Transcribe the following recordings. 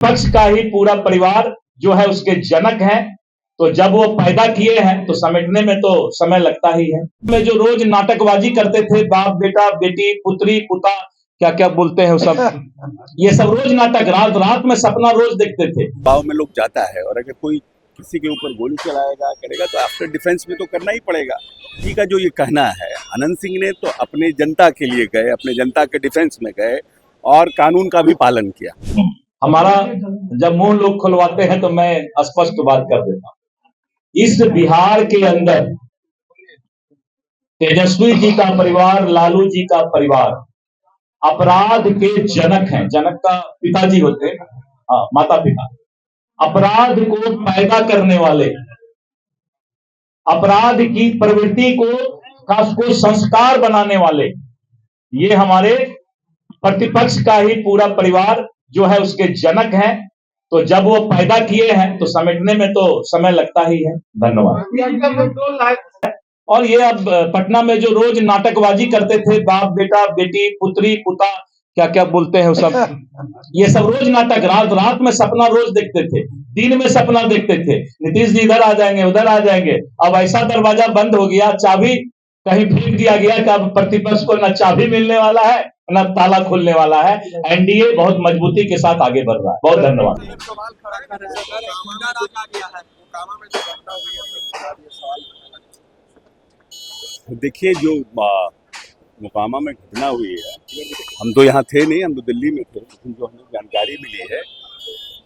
पक्ष का ही पूरा परिवार जो है उसके जनक हैं। तो जब वो पैदा किए हैं तो समेटने में तो समय लगता ही है। में जो रोज नाटकबाजी करते थे, बाप बेटा बेटी पुत्री पुता क्या क्या बोलते हैं सब ये सब रोज नाटक, रात रात में सपना रोज देखते थे। भाव में लोग जाता है और अगर कोई किसी के ऊपर गोली चलाएगा करेगा तो आफ्टर डिफेंस में तो करना ही पड़ेगा। जी का जो ये कहना है, अनंत सिंह ने तो अपने जनता के लिए गए, अपने जनता के डिफेंस में गए और कानून का भी पालन किया। हमारा जब मुंह लोग खुलवाते हैं तो मैं स्पष्ट बात कर देता हूं, इस बिहार के अंदर तेजस्वी जी का परिवार, लालू जी का परिवार अपराध के जनक हैं। जनक का पिताजी होते हैं, माता पिता। अपराध को पैदा करने वाले, अपराध की प्रवृत्ति को संस्कार बनाने वाले, ये हमारे प्रतिपक्ष का ही पूरा परिवार जो है उसके जनक हैं। तो जब वो पैदा किए हैं तो समेटने में तो समय लगता ही है। धन्यवाद। और ये अब पटना में जो रोज नाटकबाजी करते थे, बाप बेटा बेटी पुत्री पुता क्या क्या बोलते हैं सब ये सब रोज नाटक, रात रात में सपना रोज देखते थे, दिन में सपना देखते थे। नीतीश जी इधर आ जाएंगे उधर आ जाएंगे। अब ऐसा दरवाजा बंद हो गया, चाबी कहीं फेंक दिया गया कि अब प्रतिपक्ष को न चाबी मिलने वाला है न ताला खुलने वाला है। एनडीए बहुत मजबूती के साथ आगे बढ़ रहा है। बहुत धन्यवाद। देखिए, जो मोकामा में घटना हुई है, हम तो यहाँ थे नहीं, हम तो दिल्ली में थे, लेकिन जो हमें जानकारी मिली है,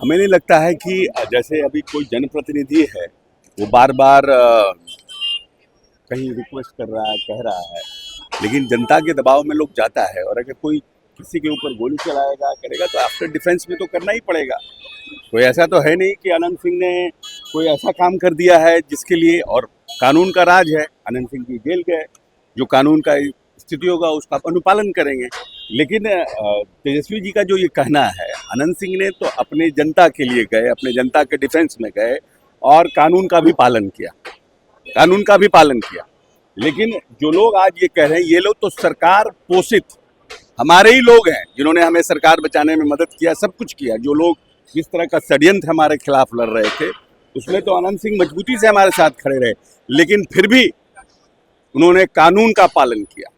हमें नहीं लगता है कि जैसे अभी कोई जनप्रतिनिधि है वो बार बार कहीं रिक्वेस्ट कर रहा है, कह रहा है, लेकिन जनता के दबाव में लोग जाता है और अगर कोई किसी के ऊपर गोली चलाएगा करेगा तो आफ्टर डिफेंस में तो करना ही पड़ेगा। कोई ऐसा तो है नहीं कि अनंत सिंह ने कोई ऐसा काम कर दिया है जिसके लिए, और कानून का राज है, अनंत सिंह जी जेल गए, जो कानून का स्थिति होगा उसका अनुपालन करेंगे। लेकिन तेजस्वी जी का जो ये कहना है, अनंत सिंह ने तो अपने जनता के लिए गए, अपने जनता के डिफेंस में गए और कानून का भी पालन किया, कानून का भी पालन किया। लेकिन जो लोग आज ये कह रहे हैं, ये लोग तो सरकार पोषित हमारे ही लोग हैं, जिन्होंने हमें सरकार बचाने में मदद किया, सब कुछ किया। जो लोग जिस तरह का षड्यंत्र हमारे खिलाफ लड़ रहे थे उसमें तो अनंत सिंह मजबूती से हमारे साथ खड़े रहे, लेकिन फिर भी उन्होंने कानून का पालन किया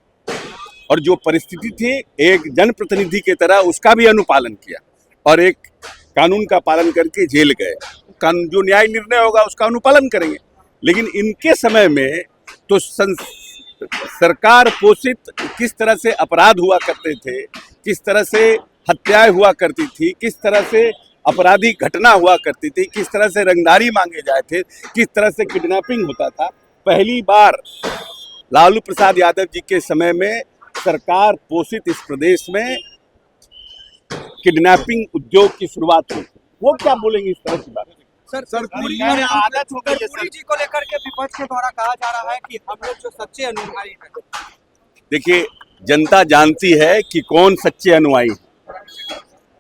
और जो परिस्थिति थी एक जनप्रतिनिधि की तरह उसका भी अनुपालन किया और एक कानून का पालन करके जेल गए। कानून जो न्याय निर्णय होगा उसका अनुपालन करेंगे। लेकिन इनके समय में तो सरकार पोषित किस तरह से अपराध हुआ करते थे, किस तरह से हत्याएं हुआ करती थी, किस तरह से अपराधी घटना हुआ करती थी, किस तरह से रंगदारी मांगे जाए थे, किस तरह से किडनैपिंग होता था। पहली बार लालू प्रसाद यादव जी के समय में सरकार पोषित इस प्रदेश में किडनैपिंग उद्योग की शुरुआत हुई। वो क्या बोलेंगे इस तरह की बात? सर पुरी जी को लेकर के विपक्ष के द्वारा कहा जा रहा है कि हम लोग जो सच्चे अनुयायी हैं। देखिए, जनता जानती है कि कौन सच्चे अनुयायी हैं।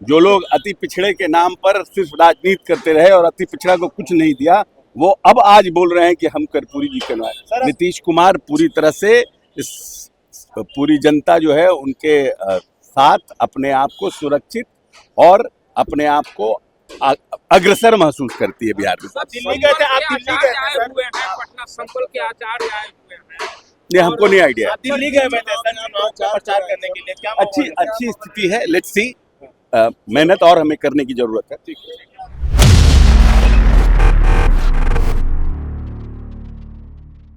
जो लोग अति पिछड़े के नाम पर सिर्फ राजनीति करते रहे और अति पिछड़ा को कुछ नहीं दिया, वो अब आज बोल रहे हैं कि हम कर्पूरी जी के अनुयायी। नीतीश कुमार पूरी तरह से इस पूरी जनता जो है उनके साथ अपने आप को सुरक्षित और अपने आप को अग्रसर महसूस करती है बिहार में। दिल्ली गए थे, आप दिल्ली गए हुए हैं, पटना संकुल के आचार्य आए हुए हैं। ये हमको नहीं आइडिया। दिल्ली गए हुए थे चुनाव प्रचार करने के लिए, क्या अच्छी स्थिति है, लेट्स सी। मेहनत और हमें करने की जरूरत है।